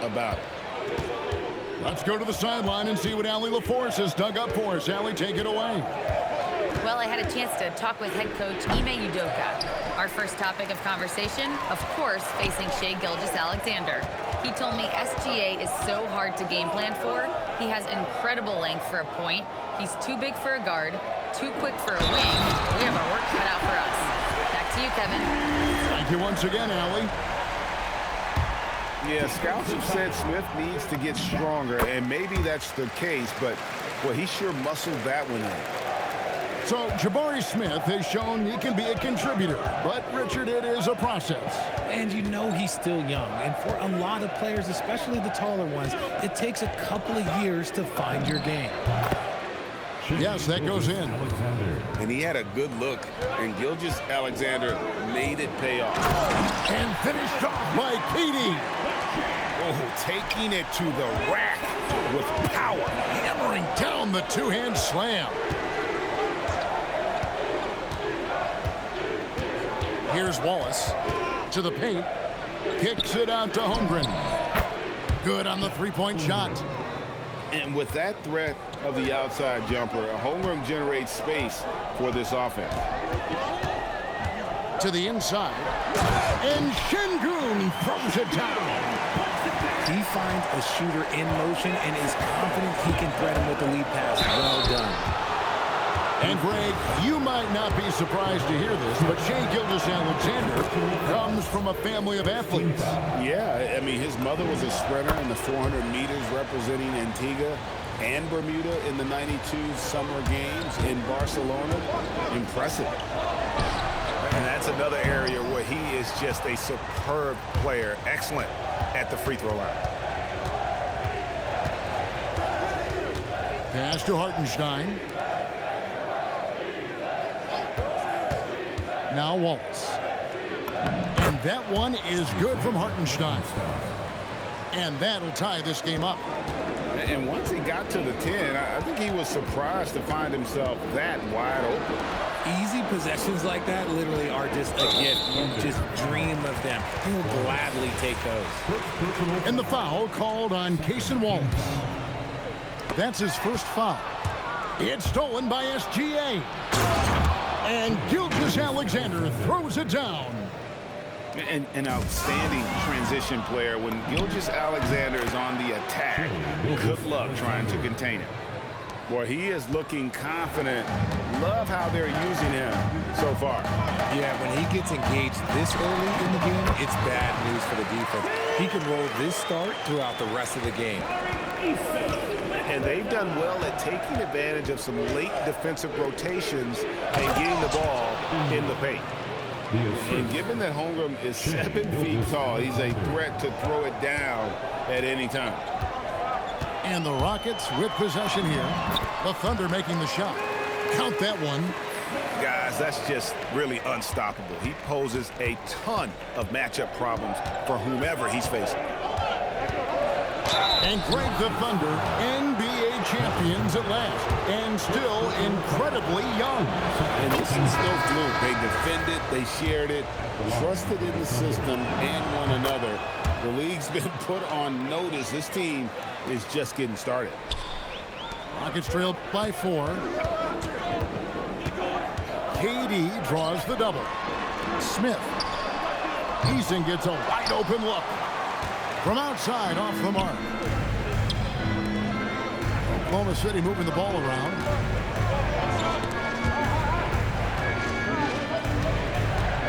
about it. Let's go to the sideline and see what Allie LaForce has dug up for us. Allie, take it away. Well, I had a chance to talk with head coach Ime Udoka. Our first topic of conversation, of course, facing Shai Gilgeous-Alexander. He told me SGA is so hard to game plan for. He has incredible length for a point. He's too big for a guard, too quick for a wing. We have our work cut out for us. Back to you, Kevin. Thank you once again, Allie. Yeah, scouts have said Smith needs to get stronger, and maybe that's the case, but, well, he sure muscled that one in. So, Jabari Smith has shown he can be a contributor, but, Richard, it is a process. And you know he's still young, and for a lot of players, especially the taller ones, it takes a couple of years to find your game. Yes, that goes in. And he had a good look, and Gilgeous-Alexander made it pay off. And finished off by Katie. Oh, taking it to the rack with power. Hammering down the two-hand slam. Here's Wallace to the paint. Kicks it out to Holmgren. Good on the three-point shot. And with that threat of the outside jumper, Holmgren generates space for this offense. To the inside. And Şengün throws it down. He finds a shooter in motion and is confident he can thread him with the lead pass. Well done. And, Greg, you might not be surprised to hear this, but Shai Gilgeous-Alexander comes from a family of athletes. Yeah, I mean, his mother was a sprinter in the 400 meters representing Antigua and Bermuda in the 92 Summer Games in Barcelona. Impressive. And that's another area where he is just a superb player. Excellent at the free throw line. Pass to Hartenstein. Now Wallace. And that one is good from Hartenstein. And that'll tie this game up. And once he got to the 10, I think he was surprised to find himself that wide open. Easy possessions like that literally are just a gift. You just dream of them. He'll gladly take those. And the foul called on Cason Wallace. That's his first foul. It's stolen by SGA. And Gilgeous-Alexander throws it down. An outstanding transition player. When Gilgeous-Alexander is on the attack, good luck trying to contain him. Boy, he is looking confident. Love how they're using him so far. Yeah, when he gets engaged this early in the game, it's bad news for the defense. He can roll this start throughout the rest of the game. And they've done well at taking advantage of some late defensive rotations and getting the ball in the paint. And given that Holmgren is 7 feet tall, he's a threat to throw it down at any time. And the Rockets with possession here. The Thunder making the shot. Count that one. Guys, that's just really unstoppable. He poses a ton of matchup problems for whomever he's facing. And Greg, the Thunder, NBA champions at last, and still incredibly young. And this is no fluke. They defended, they shared it, trusted in the system and one another. The league's been put on notice. This team is just getting started. Rockets trailed by 4. KD draws the double. Smith. Eason gets a wide open look. From outside, off the mark. Oklahoma City moving the ball around.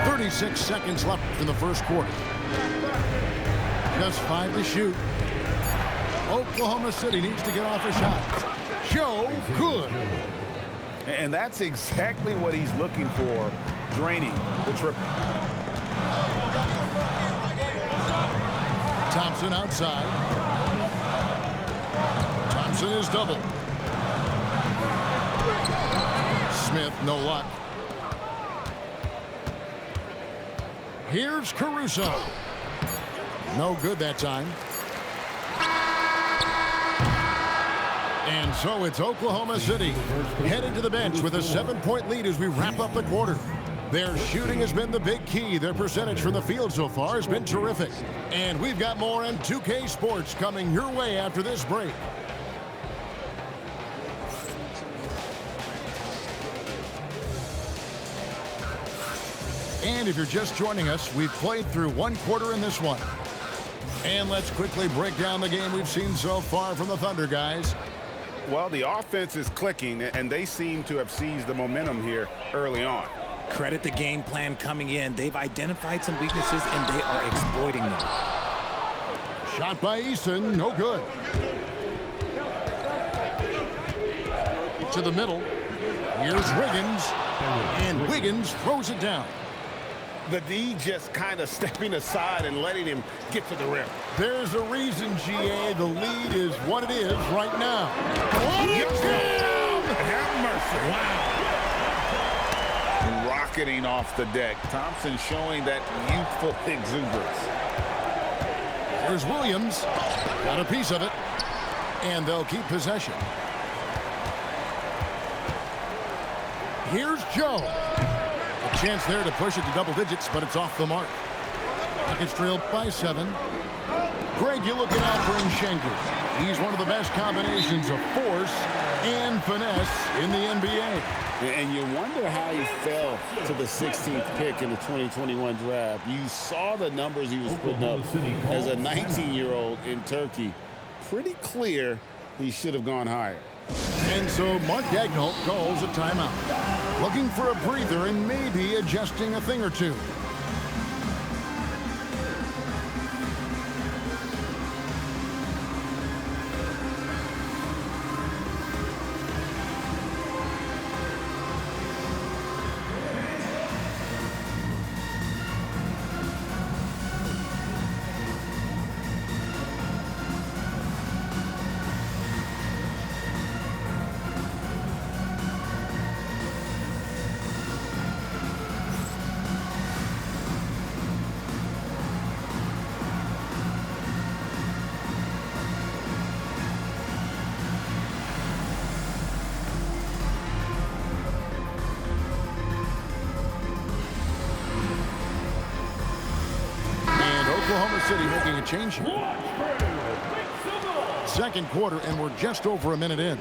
.36 seconds left in the first quarter. Just 5 to shoot. Oklahoma City needs to get off a shot. Joe Good. And that's exactly what he's looking for, draining the triple. Thompson outside. Thompson is double. Smith, no luck. Here's Caruso. No good that time. And so it's Oklahoma City headed to the bench with a 7-point lead as we wrap up the quarter. Their shooting has been the big key. Their percentage from the field so far has been terrific. And we've got more on 2K Sports coming your way after this break. And if you're just joining us, we've played through one quarter in this one. And let's quickly break down the game we've seen so far from the Thunder, guys. Well, the offense is clicking, and they seem to have seized the momentum here early on. Credit the game plan coming in. They've identified some weaknesses, and they are exploiting them. Shot by Eason, no good. To the middle. Here's Wiggins. And Wiggins throws it down. The D just kind of stepping aside and letting him get to the rim. There's a reason, GA. The lead is what it is right now. Have mercy. Wow. Rocketing off the deck. Thompson showing that youthful exuberance. Here's Williams. Got a piece of it. And they'll keep possession. Here's Joe. A chance there to push it to double digits, but it's off the mark. Rockets trailed by 7. Greg, you're looking out for Shengun. He's one of the best combinations of force and finesse in the NBA. And you wonder how he fell to the 16th pick in the 2021 draft. You saw the numbers he was putting up as a 19-year-old in Turkey. Pretty clear he should have gone higher. And so Mark Daigneault calls a timeout. Looking for a breather and maybe adjusting a thing or two. Oklahoma City making a change here. Second quarter, and we're just over a minute in.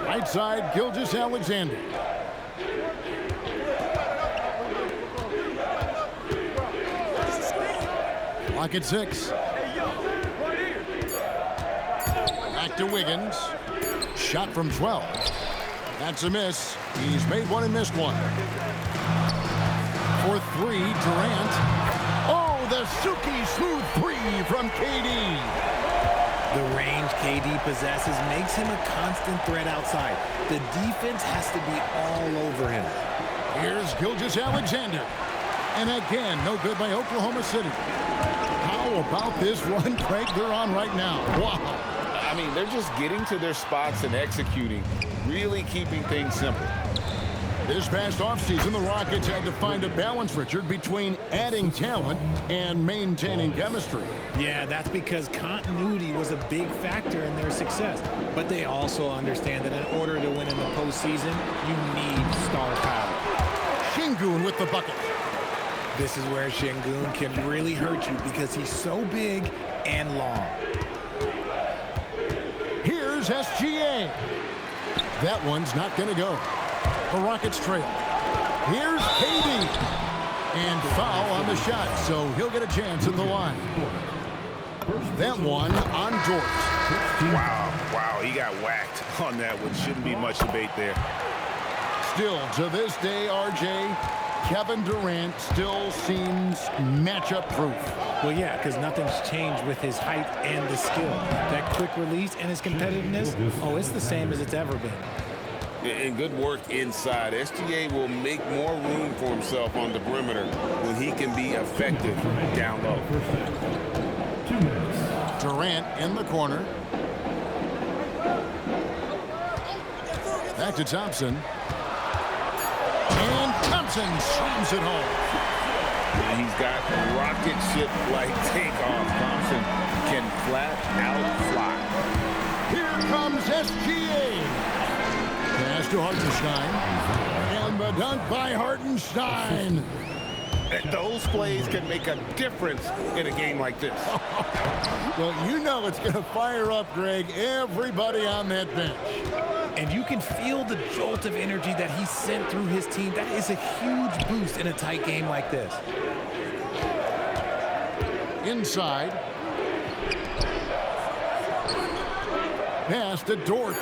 Right side, Gilgeous-Alexander. Clock at 6. Back to Wiggins. Shot from 12. That's a miss. He's made one and missed one. For 3, Durant. Oh, the Suki smooth 3 from KD. The range KD possesses makes him a constant threat outside. The defense has to be all over him. Here's Gilgeous-Alexander. And again, no good by Oklahoma City. How about this run, Craig, they're on right now? Wow. I mean, they're just getting to their spots and executing, really keeping things simple. This past offseason, the Rockets had to find a balance, Richard, between adding talent and maintaining chemistry. Yeah, that's because continuity was a big factor in their success. But they also understand that in order to win in the postseason, you need star power. Shengun with the bucket. This is where Shengun can really hurt you because he's so big and long. Here's SGA. That one's not going to go. The Rockets trail. Here's KD. And foul on the shot, so he'll get a chance at the line. That one on Dort. Wow, he got whacked on that one. Shouldn't be much debate there. Still, to this day, RJ, Kevin Durant still seems matchup proof. Well, yeah, because nothing's changed with his height and the skill. That quick release and his competitiveness, oh, it's the same as it's ever been. And good work inside. SGA will make more room for himself on the perimeter when he can be effective down low. Durant in the corner. Back to Thompson. And Thompson slams it home. And he's got rocket ship-like takeoff. Thompson can flat out fly. Here comes SGA. Pass to Hartenstein. And the dunk by Hartenstein. Those plays can make a difference in a game like this. Well, you know it's going to fire up, Greg, everybody on that bench. And you can feel the jolt of energy that he sent through his team. That is a huge boost in a tight game like this. Inside. Pass to Dort.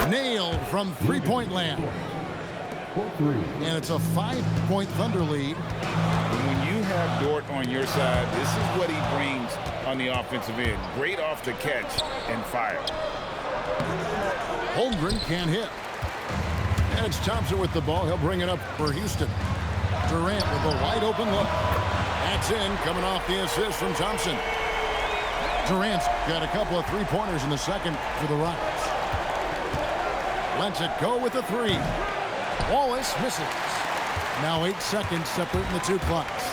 Nailed from three-point land. And it's a 5-point Thunder lead. When you have Dort on your side, this is what he brings on the offensive end. Great off the catch and fire. Holmgren can't hit. And it's Thompson with the ball. He'll bring it up for Houston. Durant with a wide open look. That's in, coming off the assist from Thompson. Durant's got a couple of three-pointers in the second for the Rockets. Lets it go with the three. Wallace misses. Now 8 seconds separating the two clocks.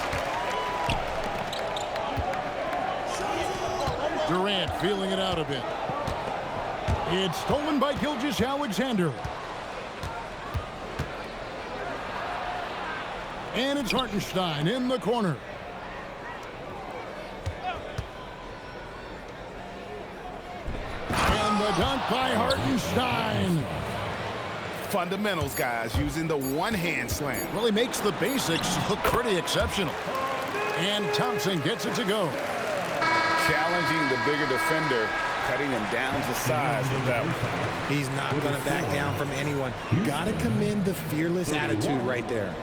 Durant feeling it out a bit. It's stolen by Gilgeous-Alexander. And it's Hartenstein in the corner. And the dunk by Hartenstein. Fundamentals, guys, using the one-hand slam. Really makes the basics look pretty exceptional. And Thompson gets it to go. Challenging the bigger defender, cutting him down to size with that one. He's not going to back down from anyone. Got to commend the fearless attitude right there.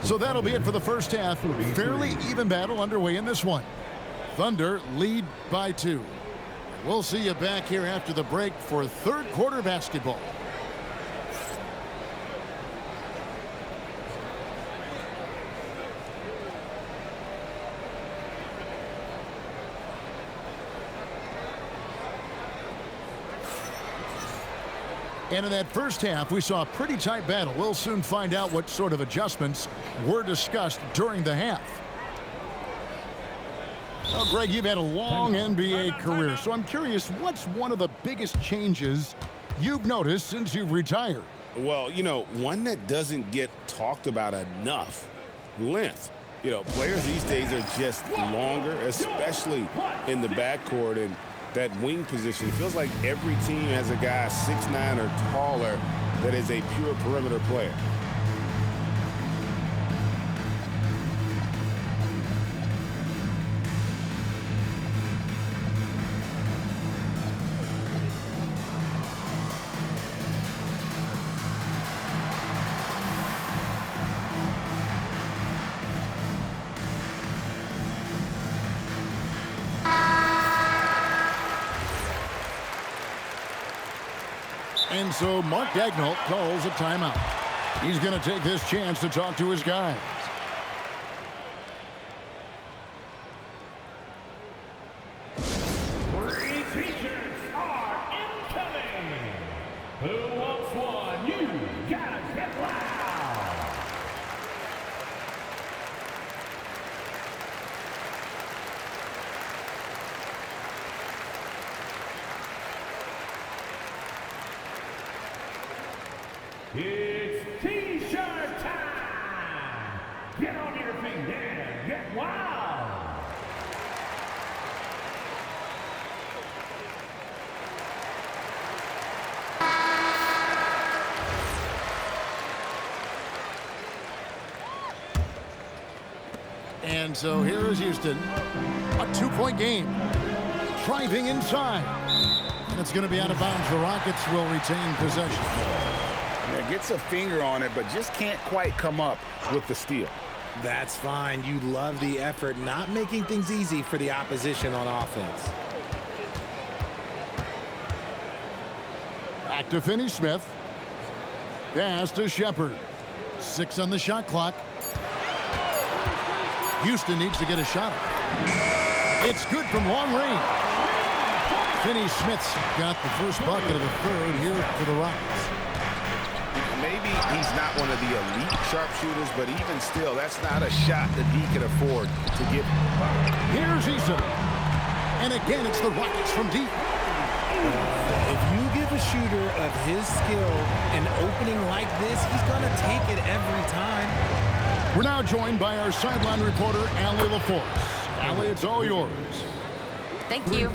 So that'll be it for the first half. Fairly even battle underway in this one. Thunder lead by 2. We'll see you back here after the break for third quarter basketball. And in that first half, we saw a pretty tight battle. We'll soon find out what sort of adjustments were discussed during the half. Well, Greg, you've had a long NBA career, so I'm curious, what's one of the biggest changes you've noticed since you've retired? Well, you know, one that doesn't get talked about enough, length. You know, players these days are just longer, especially in the backcourt, and that wing position. It feels like every team has a guy 6'9" or taller that is a pure perimeter player. And so Mark Daigneault calls a timeout. He's going to take this chance to talk to his guys. Three T-shirts are incoming. Who wants one? You gotta get loud. It's T-shirt time. Get on your feet and get wild. And so here is Houston. A 2-point game. Driving inside. And it's going to be out of bounds. The Rockets will retain possession. Yeah, gets a finger on it, but just can't quite come up with the steal. That's fine. You love the effort, not making things easy for the opposition on offense. Back to Finney-Smith. Pass to Shepard. 6 on the shot clock. Houston needs to get a shot. It's good from long range. Finney-Smith's got the first bucket of the third here for the Rockets. Maybe he's not one of the elite sharpshooters, but even still, that's not a shot that he can afford to give. Here's Issa. And again, it's the Rockets from deep. If you give a a shooter of his skill, an opening like this, he's going to take it every time. We're now joined by our sideline reporter, Allie LaForce. Allie, it's all yours. Thank you.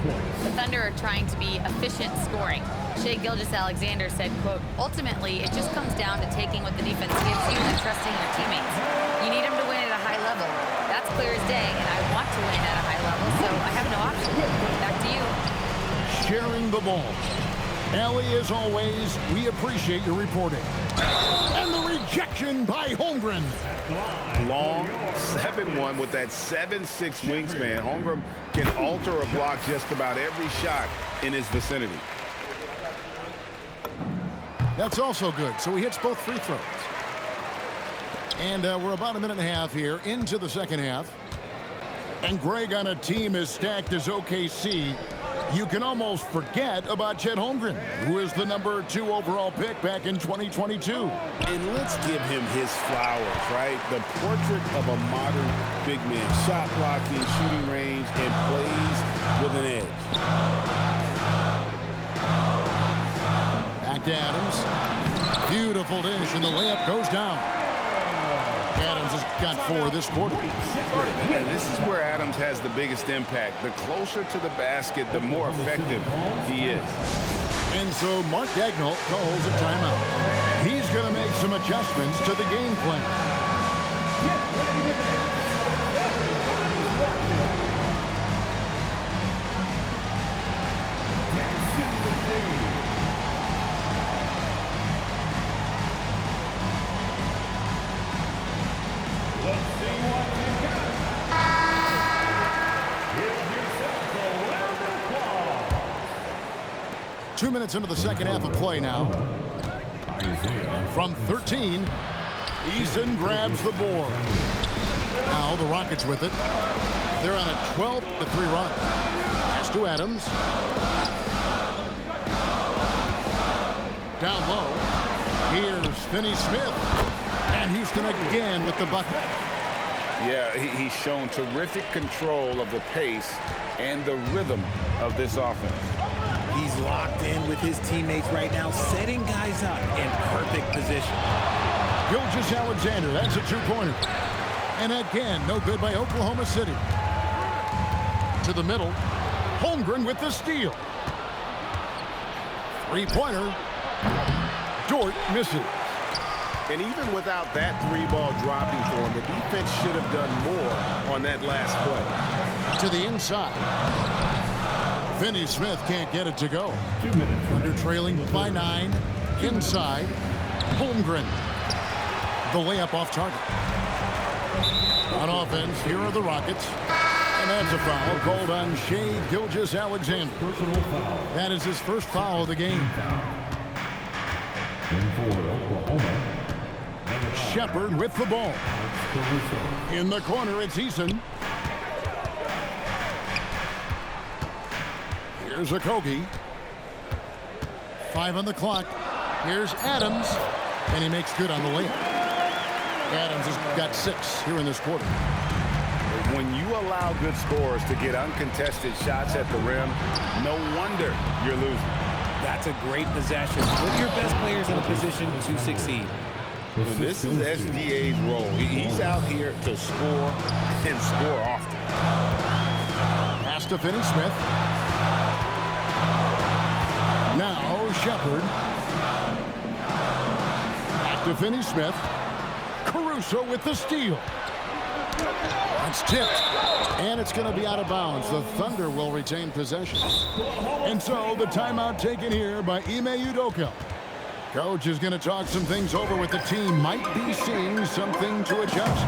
The Thunder are trying to be efficient scoring. Shai Gilgeous-Alexander said, quote, ultimately, it just comes down to taking what the defense gives you and trusting your teammates. You need them to win at a high level. That's clear as day, and I want to win at a high level, so I have no option. Back to you. Sharing the ball. Allie, as always, we appreciate your reporting. And the rejection by Holmgren. Long 7-1 with that 7'6" wingspan. Holmgren can alter or block just about every shot in his vicinity. That's also good. So he hits both free throws. And we're about a minute and a half here into the second half. And Greg, on a team as stacked as OKC, you can almost forget about Chet Holmgren, who is the number 2 overall pick back in 2022. And let's give him his flowers, right? The portrait of a modern big man. Shot blocking, shooting range, and plays with an edge. Back to Adams. Beautiful dish, and the layup goes down. Adams has got 4 this quarter. And this is where Adams has the biggest impact. The closer to the basket, the more effective he is. And so Mark Daigneault calls a timeout. He's going to make some adjustments to the game plan. Let's see what you got. Give yourself a round of applause. 2 minutes into the second half of play now. From 13, Eason grabs the board. Now the Rockets with it. They're on a 12-3 run. Pass to Adams. Down low. Here's Finney-Smith. And Houston again with the bucket. Yeah, he's shown terrific control of the pace and the rhythm of this offense. He's locked in with his teammates right now, setting guys up in perfect position. Gilgeous-Alexander, that's a 2-pointer. And again, no good by Oklahoma City. To the middle, Holmgren with the steal. 3-pointer. Dort misses. And even without that 3-ball dropping for him, the defense should have done more on that last play. To the inside. Finney-Smith can't get it to go. Under trailing by 9. Inside. Holmgren. The layup off target. On offense, here are the Rockets. And that's a foul called on Shai Gilgeous-Alexander. That is his first foul of the game. Shepard with the ball. In the corner, it's Eason. Here's Okogie. 5 on the clock. Here's Adams. And he makes good on the layup. Adams has got 6 here in this quarter. When you allow good scorers to get uncontested shots at the rim, no wonder you're losing. That's a great possession. Put your best players in a position to succeed. This is SGA's role. He's out here to score and score often. Pass to Finney-Smith. Now Shepard. Back to Finney-Smith. Caruso with the steal. That's tipped. And it's going to be out of bounds. The Thunder will retain possession. And so the timeout taken here by Ime Udoka. Coach is going to talk some things over with the team. Might be seeing something to adjust.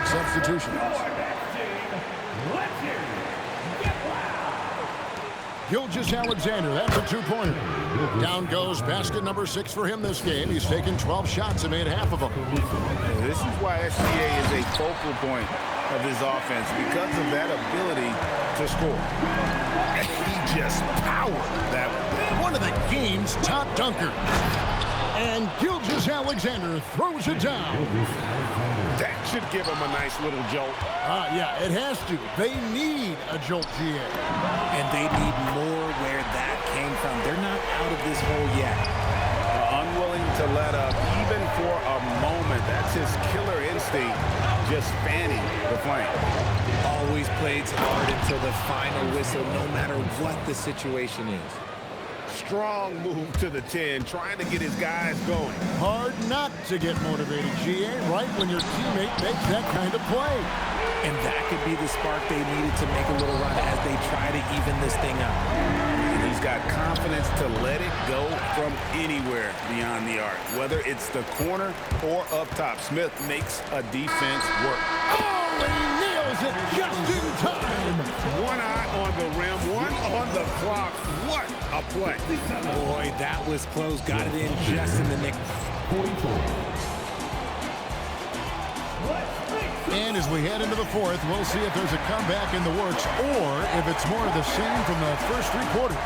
substitutions. Let's hear it. Get loud. Gilgeous Alexander, that's a two-pointer. Down goes basket number 6 for him this game. He's taken 12 shots and made half of them. This is why SGA is a focal point of his offense, because of that ability to score. And he just powered that One of the game's top dunkers. And Gilgeous Alexander throws it down. That should give him a nice little jolt. Yeah, it has to. They need a jolt, GA. And they need more where that came from. They're not out of this hole yet. Unwilling to let up even for a moment. That's his killer instinct, just fanning the flame. Always plays hard until the final whistle, no matter what the situation is. Strong move to the 10, trying to get his guys going. Hard not to get motivated, GA, right when your teammate makes that kind of play. And that could be the spark they needed to make a little run as they try to even this thing out. And he's got confidence to let it go from anywhere beyond the arc, whether it's the corner or up top. Smith makes a defense work. Oh, and he nails it just in time. One eye on the rim, one on the clock. What a play. Boy, that was close. Got it in just in the nick. 44. And as we head into the fourth, we'll see if there's a comeback in the works or if it's more of the same from the first 3 quarters.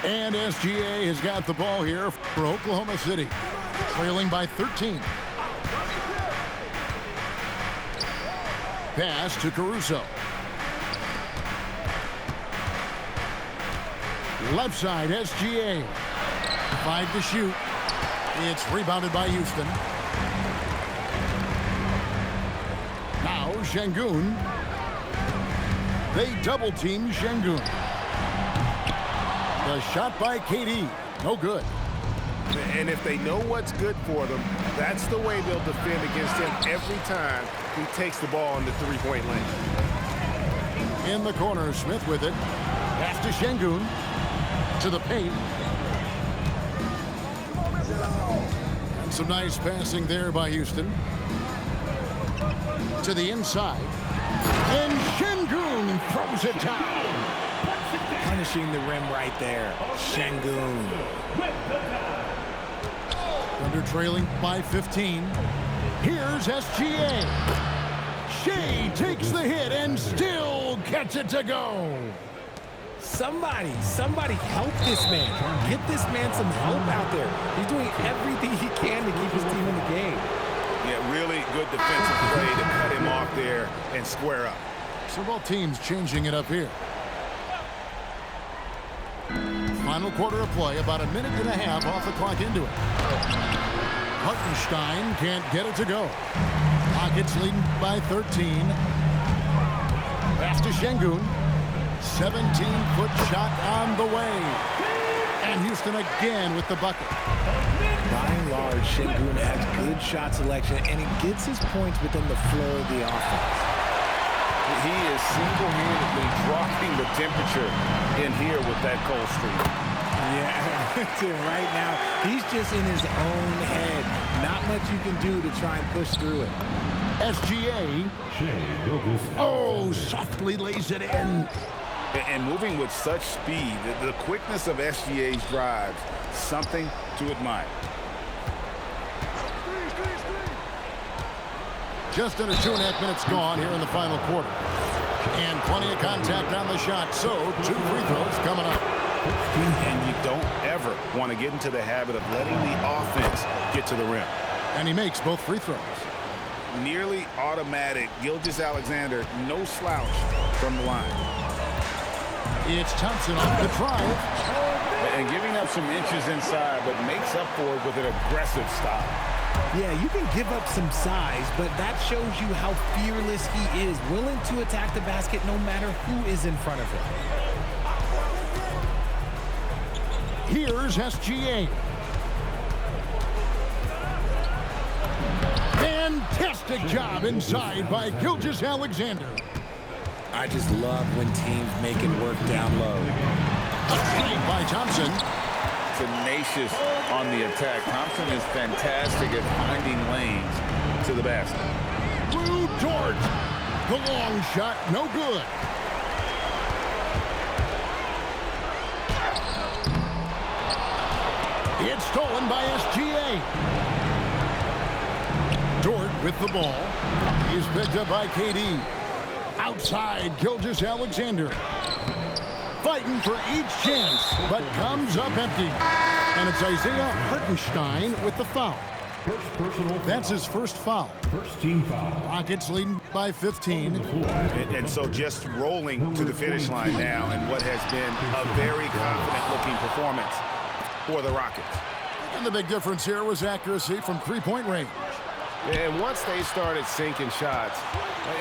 And SGA has got the ball here for Oklahoma City, trailing by 13. Pass to Caruso. Left side, SGA. 5 to shoot. It's rebounded by Houston. Now Şengün. They double team Şengün. The shot by KD. No good. And if they know what's good for them, that's the way they'll defend against him every time he takes the ball in the three-point lane. In the corner, Smith with it. Pass to Şengün. To the paint. And some nice passing there by Houston. To the inside. And Şengün throws it down. Punishing the rim right there. Şengün. Under trailing by 15. Here's SGA. Shea takes the hit and still gets it to go. Somebody help this man. Get this man some help out there. He's doing everything he can to keep his team in the game. Yeah, really good defensive play to cut him off there and square up. So both teams changing it up here. Final quarter of play, about a minute and a half off the clock into it. Hartenstein can't get it to go. Rockets leading by 13. Pass to Şengün. 17-foot shot on the way. And Houston again with the bucket. By and large, Şengün has good shot selection, and he gets his points within the flow of the offense. He is single-handedly dropping the temperature in here with that cold streak. Yeah, right now, he's just in his own head. Not much you can do to try and push through it. SGA. Oh, softly lays it in. And moving with such speed, the quickness of SGA's drives, something to admire. Just under 2.5 minutes gone here in the final quarter. And plenty of contact on the shot, so 2 free throws coming up. And you don't ever want to get into the habit of letting the offense get to the rim. And he makes both free throws. Nearly automatic. Gilgeous Alexander, no slouch from the line. It's Thompson off the drive. And giving up some inches inside, but makes up for it with an aggressive stop. Yeah, you can give up some size, but that shows you how fearless he is, willing to attack the basket no matter who is in front of him. Here's SGA. Fantastic job inside by Gilgeous-Alexander. I just love when teams make it work down low. A save by Thompson. Tenacious on the attack. Thompson is fantastic at finding lanes to the basket. Lou Dort. The long shot, no good. It's stolen by SGA. Dort with the ball. He's picked up by KD. Outside, Gilgeous-Alexander. Fighting for each chance, but comes up empty. And it's Isaiah Hartenstein with the foul. That's his first foul. First team foul. Rockets leading by 15. And so just rolling to the finish line now in what has been a very confident-looking performance for the Rockets. And the big difference here was accuracy from three-point range. And once they started sinking shots,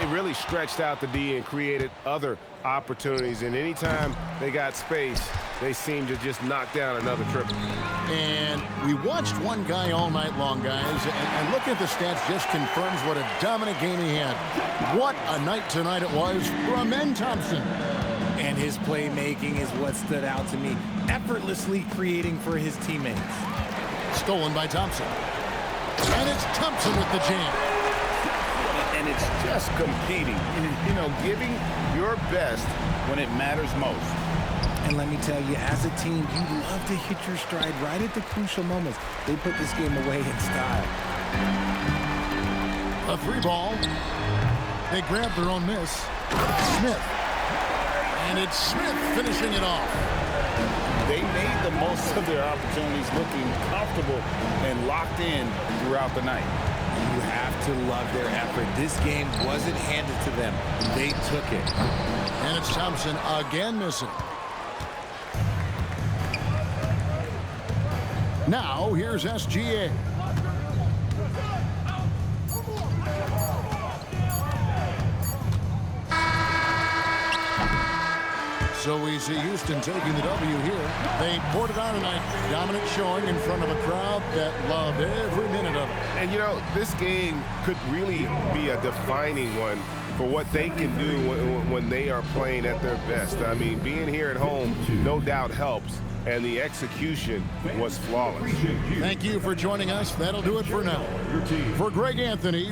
it really stretched out the D and created other opportunities. And anytime they got space, they seemed to just knock down another triple. And we watched one guy all night long, guys, and looking at the stats just confirms what a dominant game he had. What a night tonight it was for Amen Thompson. And his playmaking is what stood out to me, effortlessly creating for his teammates. Stolen by Thompson. And it's Thompson with the jam. And it's just competing, you know, giving your best when it matters most. And let me tell you, as a team, you love to hit your stride right at the crucial moments. They put this game away in style. A three ball. They grab their own miss. Smith. And it's Smith finishing it off. They made the most of their opportunities, looking comfortable and locked in throughout the night. You have to love their effort. This game wasn't handed to them. They took it. And it's Thompson again missing. Now, here's SGA. So we see Houston taking the W here. They poured it on tonight. Dominant showing in front of a crowd that loved every minute of it. And, you know, this game could really be a defining one for what they can do when they are playing at their best. I mean, being here at home no doubt helps, and the execution was flawless. Thank you for joining us. That'll do it for now. For Greg Anthony,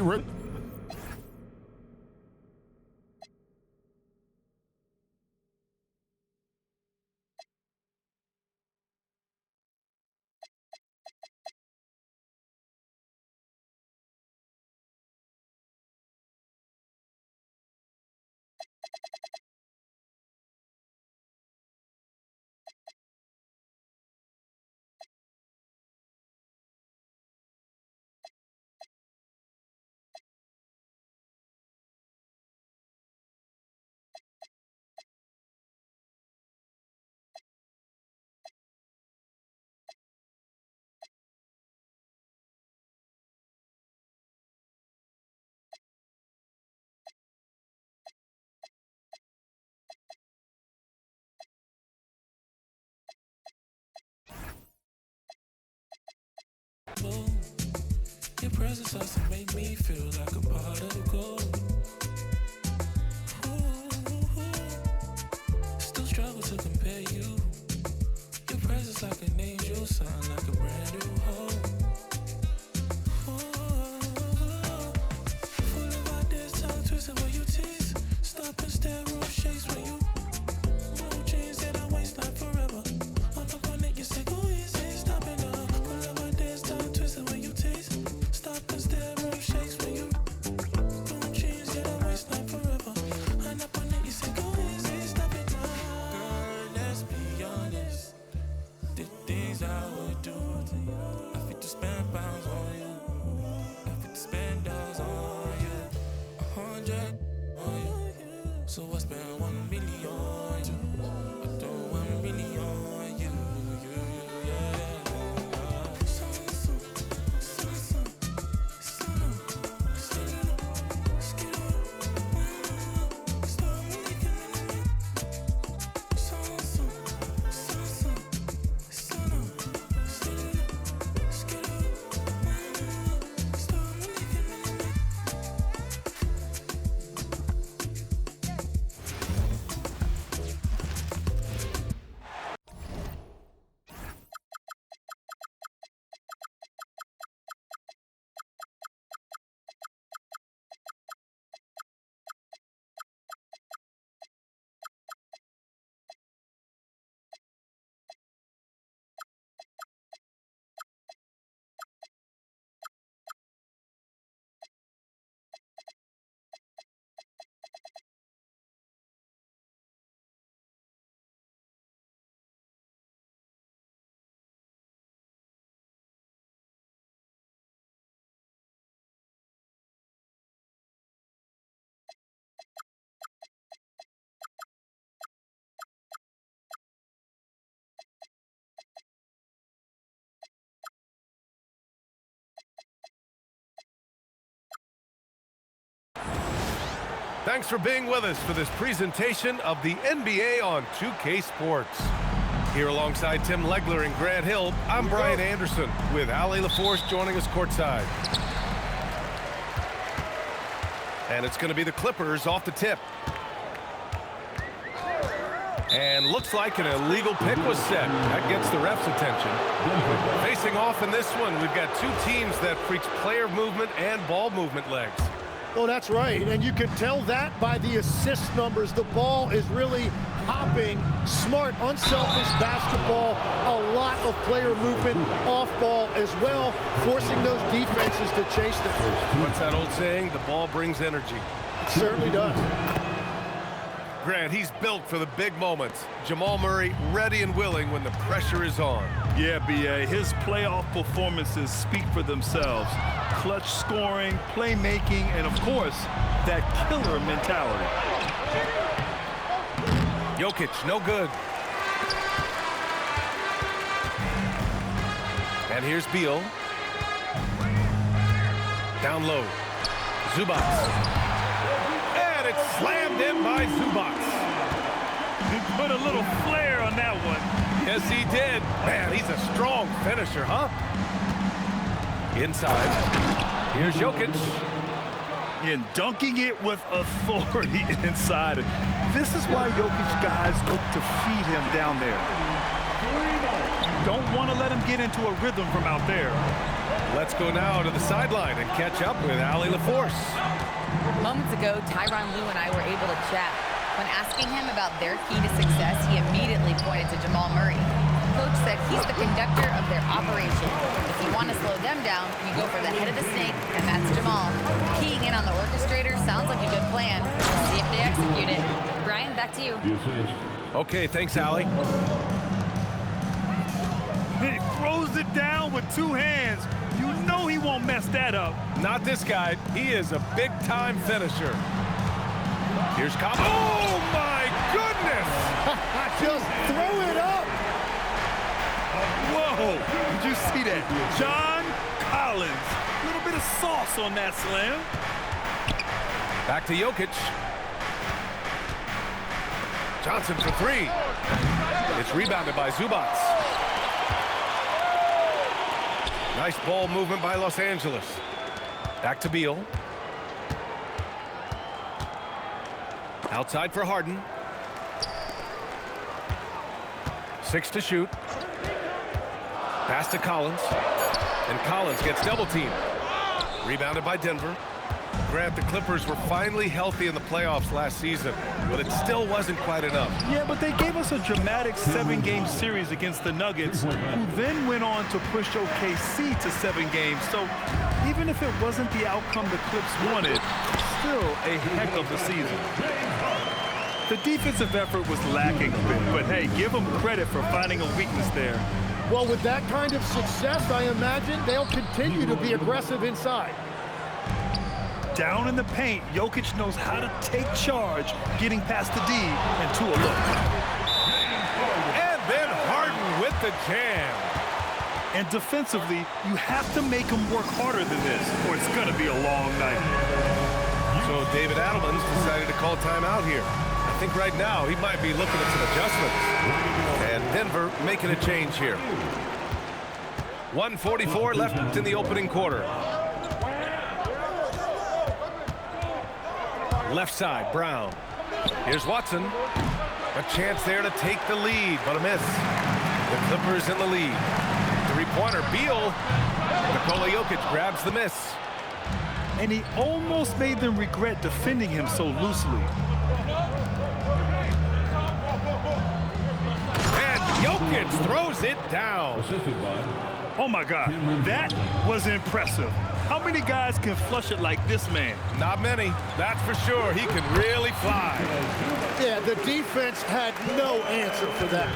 Your presence also make me feel like a part of the gold. Still struggle to compare you. Your presence like an angel, sound like a brand new hope. Full of ideas, tongue twisted when you tease. Stop and stare, room shakes when you blue jeans that I waste like forever. On the connect, you say go easy, stop it now. Full of ideas, tongue twisted when you tease. Stop and stare, room shakes when you blue jeans that I waste like forever. On the connect, you say go easy, stop it now. Girl, let's be honest. The things I would do Thanks for being with us for this presentation of the NBA on 2K Sports. Here alongside Tim Legler and Grant Hill, I'm Brian Anderson with Allie LaForce joining us courtside. And it's going to be the Clippers off the tip. And looks like an illegal pick was set. That gets the ref's attention. Facing off in this one, we've got two teams that preach player movement and ball movement legs. Oh, that's right. And you can tell that by the assist numbers. The ball is really hopping, smart, unselfish basketball. A lot of player movement off ball as well, forcing those defenses to chase them. What's that old saying? The ball brings energy. It certainly does. Grant, he's built for the big moments. Jamal Murray ready and willing when the pressure is on. Yeah, B.A. His playoff performances speak for themselves. Clutch scoring, playmaking, and, of course, that killer mentality. Jokic, no good. And here's Beal. Down low. Zubac. And it's slammed in by Zubac. He put a little flair on that one. Yes, he did. Man, he's a strong finisher, huh? Inside. Here's Jokic. And dunking it with authority inside. This is why Jokic guys look to feed him down there. Don't want to let him get into a rhythm from out there. Let's go now to the sideline and catch up with Allie LaForce. Moments ago, Tyronn Lue and I were able to chat. When asking him about their key to success, he immediately pointed to Jamal Murray. Coach said he's the conductor of their operation. If you want to slow them down, you go for the head of the snake, and that's Jamal. Keying in on the orchestrator sounds like a good plan. See if they execute it. Brian, back to you. Okay, thanks, Allie. He throws it down with two hands. You know he won't mess that up. Not this guy. He is a big-time finisher. Here's Cobb. Oh, my goodness! Just throw it up. Whoa, did you see that? John Collins. A little bit of sauce on that slam. Back to Jokic. Johnson for three. It's rebounded by Zubac. Nice ball movement by Los Angeles. Back to Beal. Outside for Harden. 6 to shoot. Pass to Collins. And Collins gets double teamed. Rebounded by Denver. Grant, the Clippers were finally healthy in the playoffs last season, but it still wasn't quite enough. Yeah, but they gave us a dramatic 7-game series against the Nuggets, who then went on to push OKC to 7 games. So even if it wasn't the outcome the Clips wanted, still a heck of a season. The defensive effort was lacking a bit, but hey, give them credit for finding a weakness there. Well, with that kind of success, I imagine they'll continue to be aggressive inside. Down in the paint, Jokic knows how to take charge, getting past the D and to a look. And then Harden with the jam. And defensively, you have to make him work harder than this, or it's going to be a long night. So David Adelman's decided to call timeout here. I think right now he might be looking at some adjustments. And Denver making a change here. 1:44 left in the opening quarter. Left side, Brown. Here's Watson. A chance there to take the lead, but a miss. The Clippers in the lead. Three-pointer, Beal. Nikola Jokic grabs the miss. And he almost made them regret defending him so loosely. And Jokic throws it down. Oh my God, that was impressive. How many guys can flush it like this man? Not many, that's for sure. He can really fly. Yeah, the defense had no answer for that.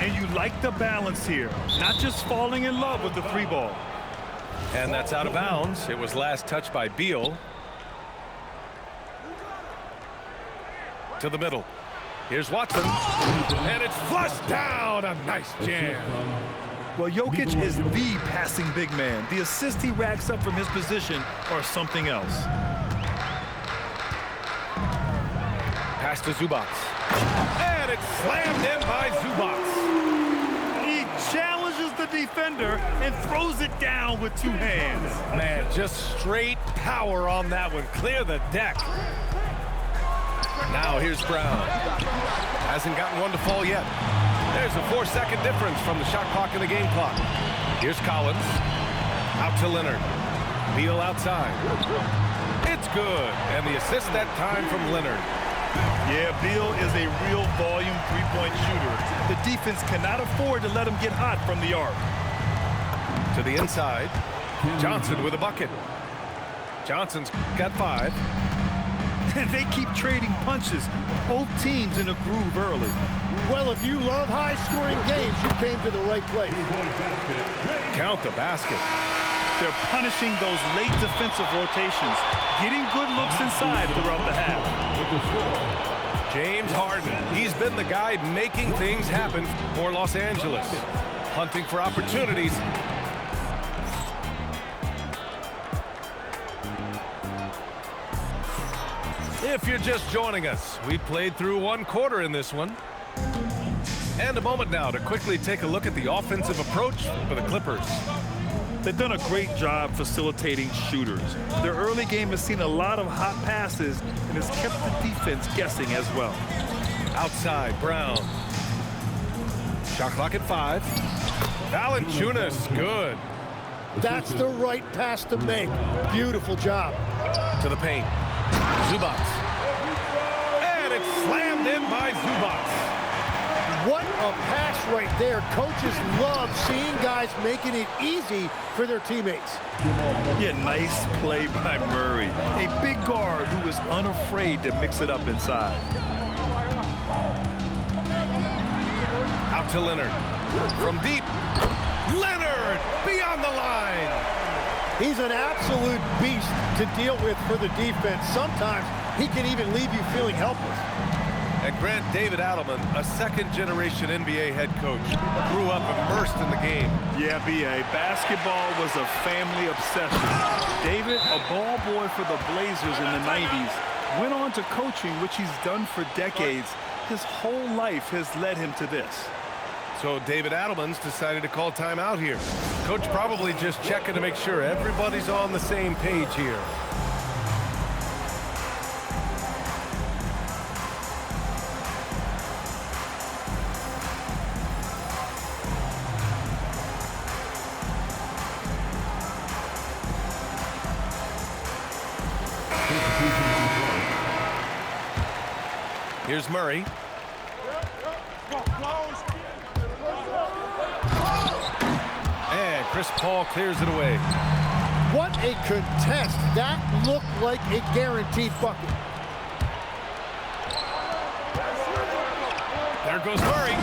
And you like the balance here, not just falling in love with the three ball. And that's out of bounds. It was last touched by Beal. To the middle. Here's Watson. And it's flushed down. A nice jam. Well, Jokic is the passing big man. The assist he racks up from his position are something else. Pass to Zubac. And it's slammed in by Zubac. He challenges the defender and throws it down with 2 hands. Man, just straight power on that one. Clear the deck. Now here's Brown. Hasn't gotten one to fall yet. There's a 4-second difference from the shot clock and the game clock. Here's Collins. Out to Leonard. Beal outside. It's good. And the assist that time from Leonard. Yeah, Beal is a real volume three-point shooter. The defense cannot afford to let him get hot from the arc. To the inside. Johnson with a bucket. Johnson's got 5. And they keep trading punches. Both teams in a groove early. Well, if you love high-scoring games, you came to the right place. Count the basket. They're punishing those late defensive rotations, getting good looks inside throughout the half. James Harden. He's been the guy making things happen for Los Angeles. Hunting for opportunities. If you're just joining us, we played through 1 quarter in this one. And a moment now to quickly take a look at the offensive approach for the Clippers. They've done a great job facilitating shooters. Their early game has seen a lot of hot passes and has kept the defense guessing as well. Outside, Brown. Shot clock at 5. Valanciunas, good. That's the right pass to make. Beautiful job. To the paint. Zubac. And it's slammed in by Zubac. What a pass right there. Coaches love seeing guys making it easy for their teammates. Yeah, nice play by Murray. A big guard who is unafraid to mix it up inside. Out to Leonard. From deep. Leonard beyond the line. He's an absolute beast to deal with for the defense. Sometimes he can even leave you feeling helpless. And Grant David Adelman, a second-generation NBA head coach, grew up immersed in the game. Yeah, B.A., basketball was a family obsession. David, a ball boy for the Blazers in the 90s, went on to coaching, which he's done for decades. His whole life has led him to this. So David Adelman's decided to call timeout here. Coach probably just checking to make sure everybody's on the same page here. Here's Murray. And Chris Paul clears it away. What a contest. That looked like a guaranteed bucket. There goes Murray.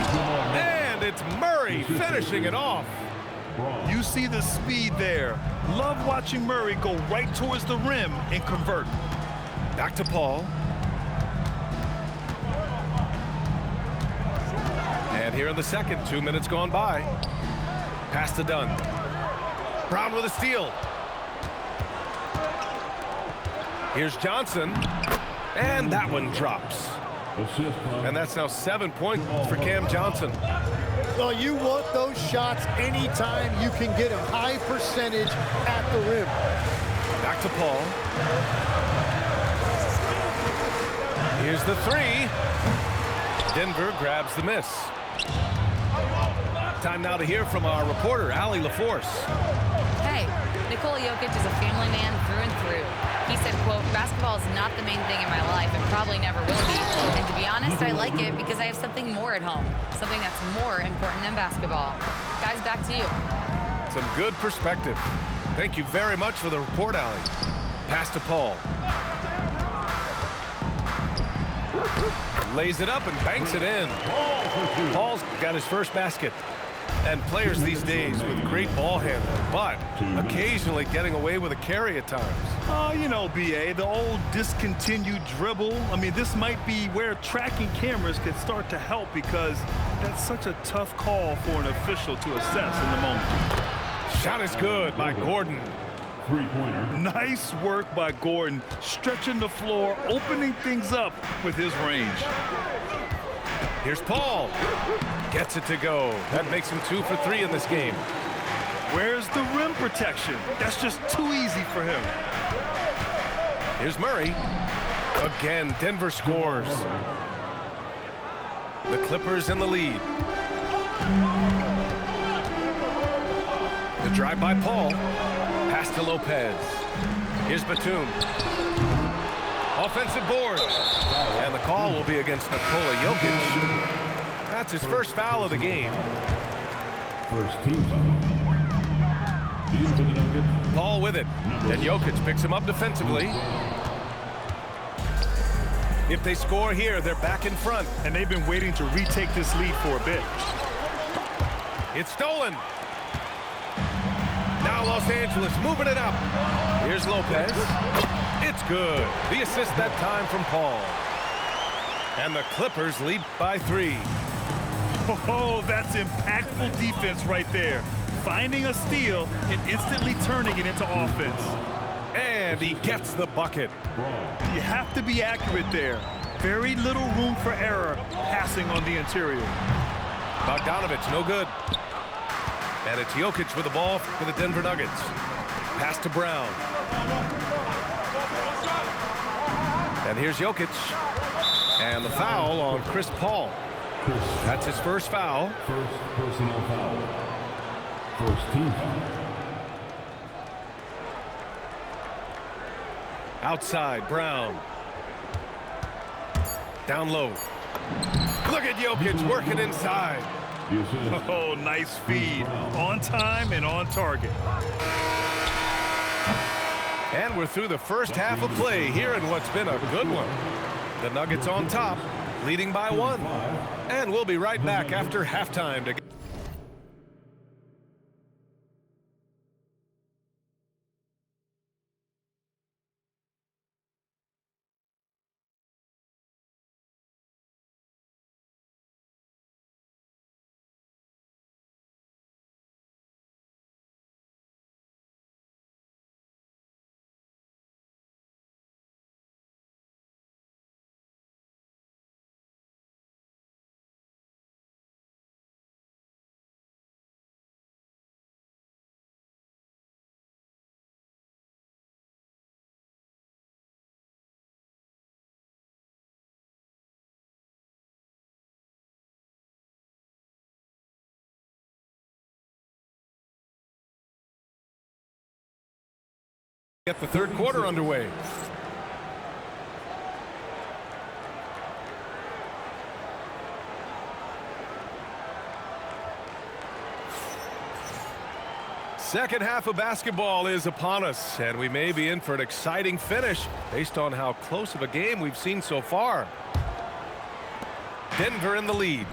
And it's Murray finishing it off. You see the speed there. Love watching Murray go right towards the rim and convert. Back to Paul. And here in the second, 2 minutes gone by. Pass to Dunn. Brown with a steal. Here's Johnson. And that one drops. And that's now 7 points for Cam Johnson. Well, you want those shots anytime you can get a high percentage at the rim. Back to Paul. Here's the 3. Denver grabs the miss. Time now to hear from our reporter, Allie LaForce. Hey, Nikola Jokic is a family man through and through. He said, quote, basketball is not the main thing in my life and probably never will be. And to be honest, I like it because I have something more at home, something that's more important than basketball. Guys, back to you. Some good perspective. Thank you very much for the report, Allie. Pass to Paul. Lays it up and banks it in. Paul's got his first basket. And players these days with great ball handling, but occasionally getting away with a carry at times. Oh, you know, B.A., the old discontinued dribble. I mean, this might be where tracking cameras could start to help because that's such a tough call for an official to assess in the moment. Shot is good by Gordon. Nice work by Gordon, stretching the floor, opening things up with his range. Here's Paul. Gets it to go. That makes him 2 for 3 in this game. Where's the rim protection? That's just too easy for him. Here's Murray. Again, Denver scores. The Clippers in the lead. The drive by Paul. Pass to Lopez. Here's Batum. Offensive board. And the call will be against Nikola Jokic. That's his first foul of the game. First team foul. Paul with it. And Jokic picks him up defensively. If they score here, they're back in front. And they've been waiting to retake this lead for a bit. It's stolen. Now Los Angeles moving it up. Here's Lopez. It's good. The assist that time from Paul. And the Clippers lead by 3. Oh, that's impactful defense right there. Finding a steal and instantly turning it into offense. And he gets the bucket. You have to be accurate there. Very little room for error passing on the interior. Bogdanovich, no good. And it's Jokic with the ball for the Denver Nuggets. Pass to Brown. And here's Jokic. And the foul on Chris Paul. That's his first foul. First personal foul. First team foul. Outside, Brown. Down low. Look at Jokic working inside. Oh, nice feed. On time and on target. And we're through the first half of play here in what's been a good one. The Nuggets on top, leading by 1. And we'll be right back after halftime to get the third quarter underway. Second half of basketball is upon us, and we may be in for an exciting finish based on how close of a game we've seen so far. Denver in the lead.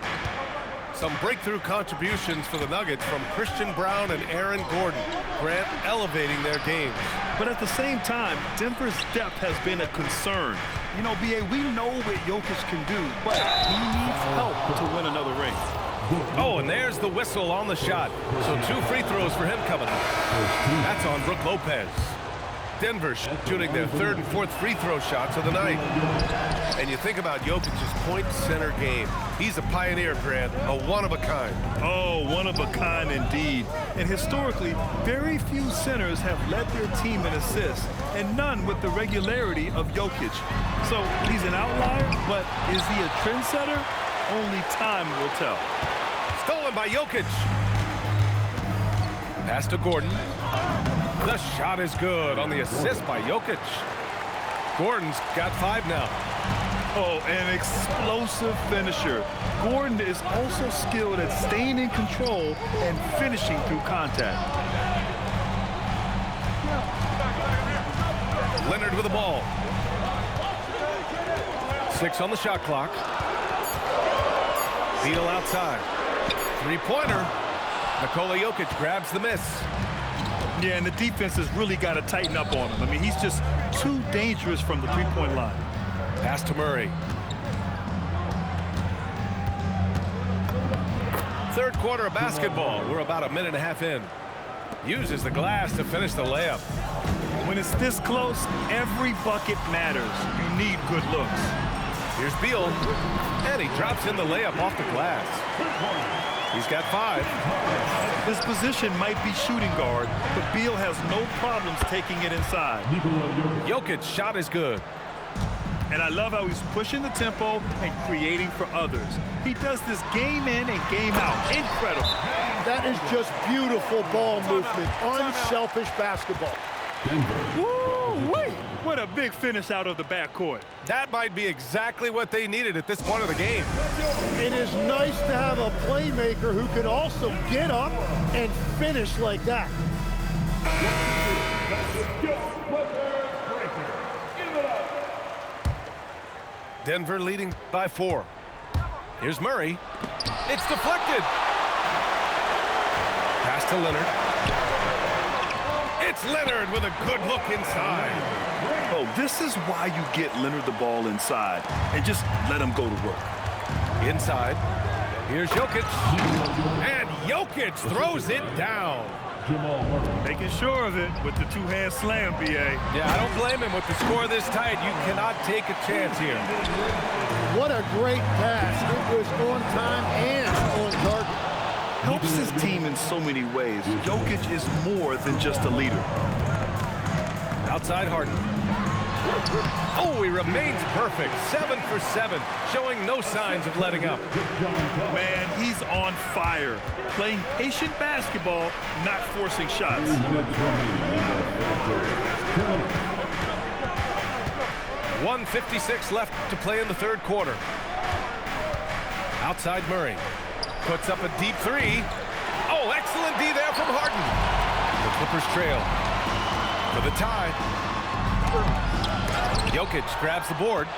Some breakthrough contributions for the Nuggets from Christian Brown and Aaron Gordon. Grant elevating their games. But at the same time, Denver's depth has been a concern. You know, B.A., we know what Jokic can do, but he needs help to win another ring. Oh, and there's the whistle on the shot. So 2 free throws for him coming up. That's on Brook Lopez. Denver shooting their 3rd and 4th free throw shots of the night. And you think about Jokic's point center game. He's a pioneer, Grant, a one-of-a-kind. Oh, one-of-a-kind indeed. And historically, very few centers have led their team in assists, and none with the regularity of Jokic. So he's an outlier, but is he a trendsetter? Only time will tell. Stolen by Jokic. Pass to Gordon. The shot is good on the assist by Jokic. Gordon's got 5 now. Oh, an explosive finisher. Gordon is also skilled at staying in control and finishing through contact. Leonard with the ball. 6 on the shot clock. Beal outside. 3-pointer. Nikola Jokic grabs the miss. Yeah, and the defense has really got to tighten up on him. I mean, he's just too dangerous from the three-point line. Pass to Murray. Third quarter of basketball. We're about a minute and a half in. Uses the glass to finish the layup. When it's this close, every bucket matters. You need good looks. Here's Beal, and he drops in the layup off the glass. He's got 5. His position might be shooting guard, but Beal has no problems taking it inside. Jokic shot is good. And I love how he's pushing the tempo and creating for others. He does this game in and game out. Incredible. That is just beautiful ball movement. Unselfish basketball. Woo-wee! What a big finish out of the backcourt. That might be exactly what they needed at this point of the game. It is nice to have a playmaker who can also get up and finish like that. Denver leading by 4. Here's Murray. It's deflected. Pass to Leonard. It's Leonard with a good look inside. Oh, this is why you get Leonard the ball inside and just let him go to work. Inside. Here's Jokic. And Jokic throws it down. Making sure of it with the two-hand slam, B.A. Yeah, I don't blame him with the score this tight. You cannot take a chance here. What a great pass. It was on time and on target. Helps his team in so many ways. Jokic is more than just a leader. Outside Harden. Oh, he remains perfect. 7 for 7, showing no signs of letting up. Man, he's on fire. Playing patient basketball, not forcing shots. 1:56 left to play in the third quarter. Outside Murray. Puts up a deep 3. Oh, excellent D there from Harden. The Clippers trail for the tie. Jokic grabs the board.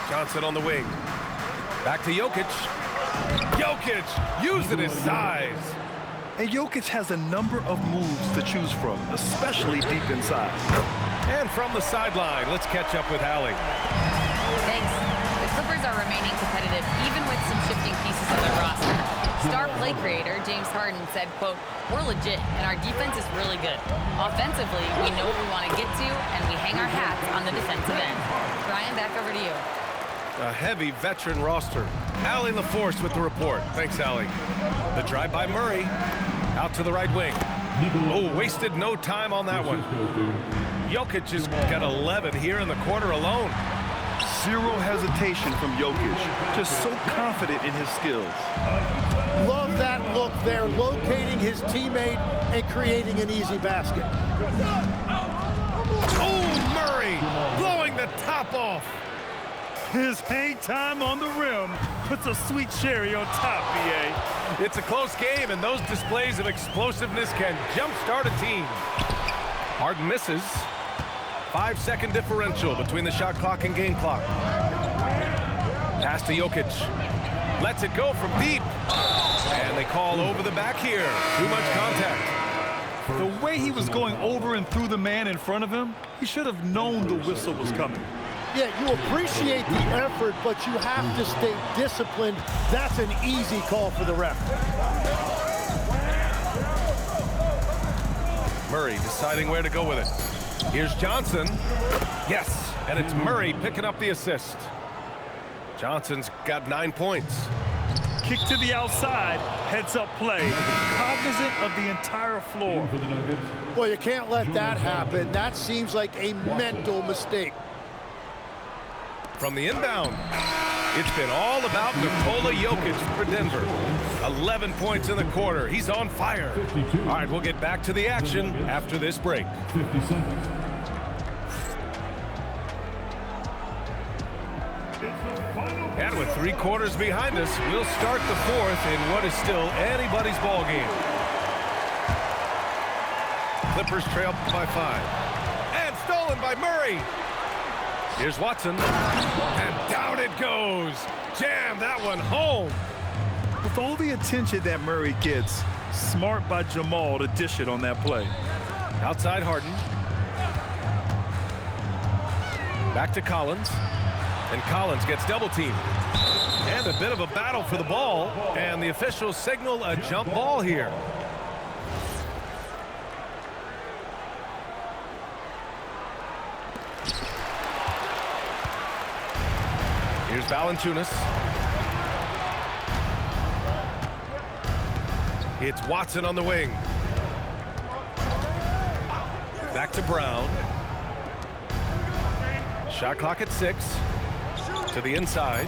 Johnson on the wing. Back to Jokic. Jokic using his size. And Jokic has a number of moves to choose from, especially deep inside. And from the sideline, let's catch up with Allie. Thanks. The Clippers are remaining competitive, even with some shifting pieces of their roster. Star play creator James Harden said, quote, "We're legit, and our defense is really good. Offensively, we know what we want to get to, and we hang our hats on the defensive end." Brian, back over to you. A heavy veteran roster. Allie LaForce with the report. Thanks, Allie. The drive by Murray. Out to the right wing. Oh, wasted no time on that one. Jokic has got 11 here in the quarter alone. Zero hesitation from Jokic. Just so confident in his skills. Love that look there, locating his teammate and creating an easy basket. Oh, Murray blowing the top off. His hang time on the rim puts a sweet cherry on top, B.A. It's a close game, and those displays of explosiveness can jumpstart a team. Harden misses. 5-second differential between the shot clock and game clock. Pass to Jokic. Lets it go from deep. And they call over the back here. Too much contact. The way he was going over and through the man in front of him, he should have known the whistle was coming. Yeah, you appreciate the effort, but you have to stay disciplined. That's an easy call for the ref. Murray deciding where to go with it. Here's Johnson. Yes, and it's Murray picking up the assist. Johnson's got 9 points. Kick to the outside, heads-up play, cognizant of the entire floor. Well, you can't let that happen. That seems like a mental mistake. From the inbound, it's been all about Nikola Jokic for Denver. 11 points in the quarter. He's on fire. All right, we'll get back to the action after this break. 50 seconds. And with 3 quarters behind us, we'll start the fourth in what is still anybody's ball game. Clippers trail by 5. And stolen by Murray. Here's Watson. And down it goes. Jam that one home. With all the attention that Murray gets, smart by Jamal to dish it on that play. Outside Harden. Back to Collins. And Collins gets double teamed. And a bit of a battle for the ball, and the officials signal a jump ball here. Here's Valanciunas. It's Watson on the wing. Back to Brown. Shot clock at 6. To the inside.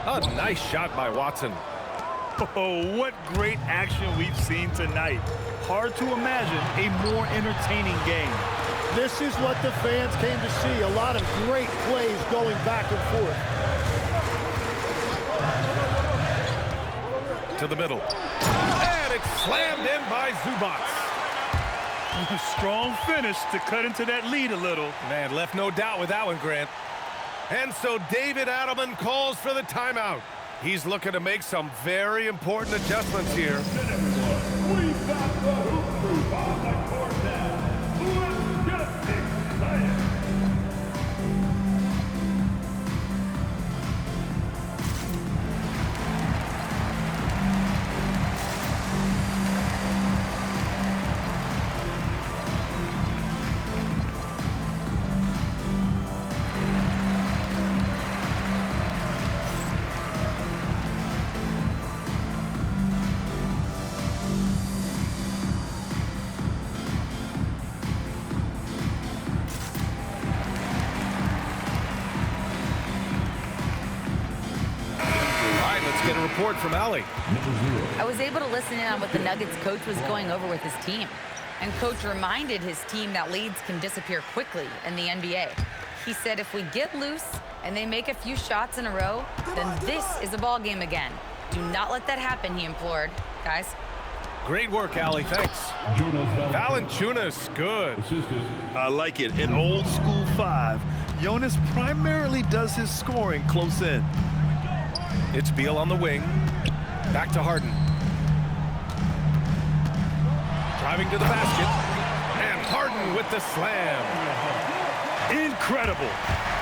A nice shot by Watson. Oh, what great action we've seen tonight. Hard to imagine a more entertaining game. This is what the fans came to see. A lot of great plays going back and forth. To the middle. And it's slammed in by Zubac. A strong finish to cut into that lead a little. Man, left no doubt with that one, Grant. And so David Adelman calls for the timeout. He's looking to make some very important adjustments here. We've got the hoop group on the court now. Let's get excited. Get a report from Allie. I was able to listen in on what the Nuggets coach was going over with his team. And coach reminded his team that leads can disappear quickly in the NBA. He said if we get loose and they make a few shots in a row, then this is a ball game again. Do not let that happen, he implored. Guys. Great work, Allie. Thanks. Valanciunas, good. I like it. An old school 5. Jonas primarily does his scoring close in. It's Beal on the wing. Back to Harden. Driving to the basket. And Harden with the slam. Incredible.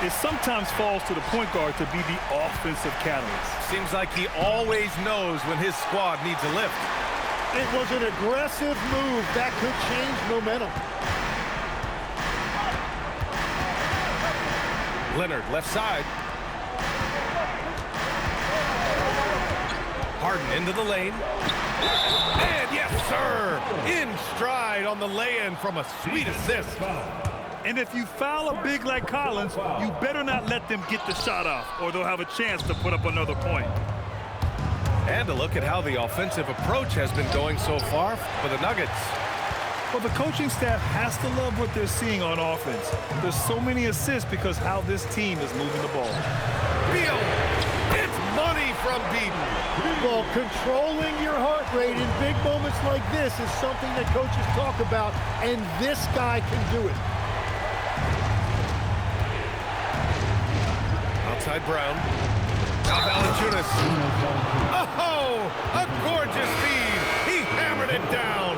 It sometimes falls to the point guard to be the offensive catalyst. Seems like he always knows when his squad needs a lift. It was an aggressive move that could change momentum. Leonard, left side. Harden into the lane. And yes, sir! In stride on the lay-in from a sweet assist. And if you foul a big like Collins, you better not let them get the shot off, or they'll have a chance to put up another point. And a look at how the offensive approach has been going so far for the Nuggets. Well, the coaching staff has to love what they're seeing on offense. There's so many assists because how this team is moving the ball. Beal! It's money from Beaton. Well, controlling your heart rate in big moments like this is something that coaches talk about, and this guy can do it. Outside Brown. Now Valanciunas. Oh, a gorgeous feed. He hammered it down.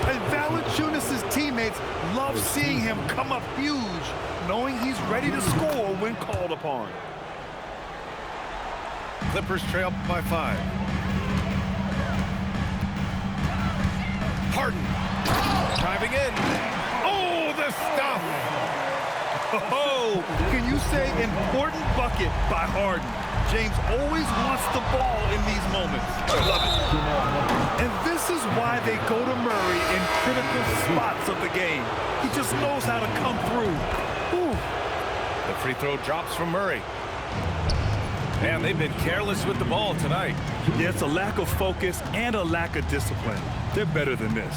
And Valanciunas' teammates love seeing him come up huge, knowing he's ready to score when called upon. Clippers trail by 5. Harden. Driving in. Oh, the stuff. Oh, can you say important bucket by Harden? James always wants the ball in these moments. I love it. And this is why they go to Murray in critical spots of the game. He just knows how to come through. Whew. The free throw drops from Murray. Man, they've been careless with the ball tonight. Yeah, it's a lack of focus and a lack of discipline. They're better than this.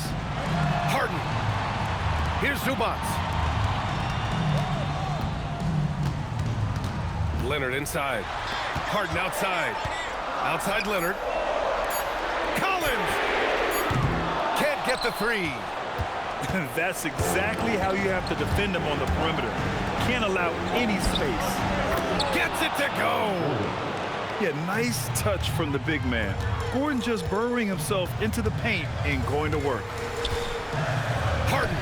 Harden. Here's Zubac. Leonard inside. Harden outside. Outside Leonard. Collins! Can't get the 3. That's exactly how you have to defend him on the perimeter. Can't allow any space. Gets it to go! Yeah, nice touch from the big man. Gordon just burrowing himself into the paint and going to work. Harden.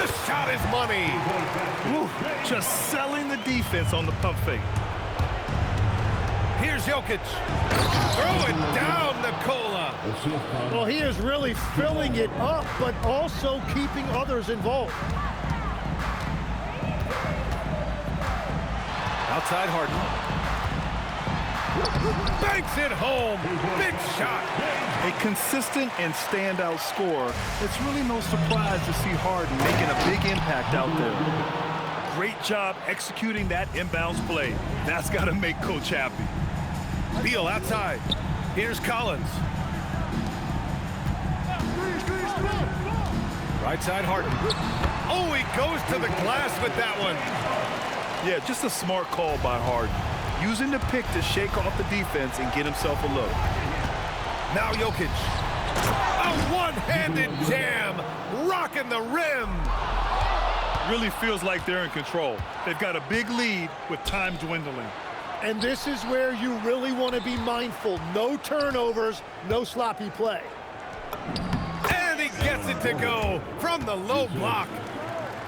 The shot is money. Woo, just selling the defense on the pump fake. Here's Jokic. Throw it down, Nikola. Well, he is really filling it up, but also keeping others involved. Outside Harden. Banks it home. Big shot. A consistent and standout scorer. It's really no surprise to see Harden making a big impact out there. Great job executing that inbounds play. That's got to make Coach happy. Beal outside. Here's Collins. Right side Harden. Oh, he goes to the glass with that one. Yeah, just a smart call by Harden. Using the pick to shake off the defense and get himself a look. Now Jokic. A one-handed jam. Rocking the rim. Really feels like they're in control. They've got a big lead with time dwindling. And this is where you really want to be mindful. No turnovers, no sloppy play. And he gets it to go from the low block.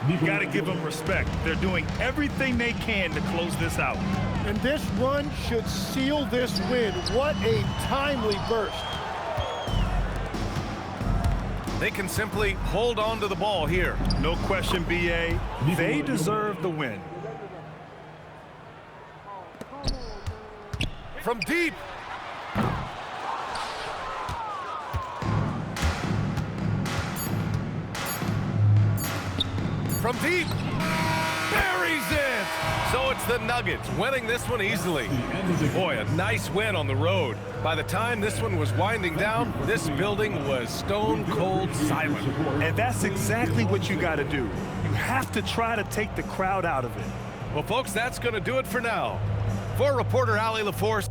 You got to give them respect. They're doing everything they can to close this out. And this run should seal this win. What a timely burst. They can simply hold on to the ball here. No question, BA. They deserve the win. From deep. From deep. Buries it. So it's the Nuggets winning this one easily. Boy, a nice win on the road. By the time this one was winding down, this building was stone cold silent. And that's exactly what you got to do. You have to try to take the crowd out of it. Well, folks, that's going to do it for now. For reporter Allie LaForce.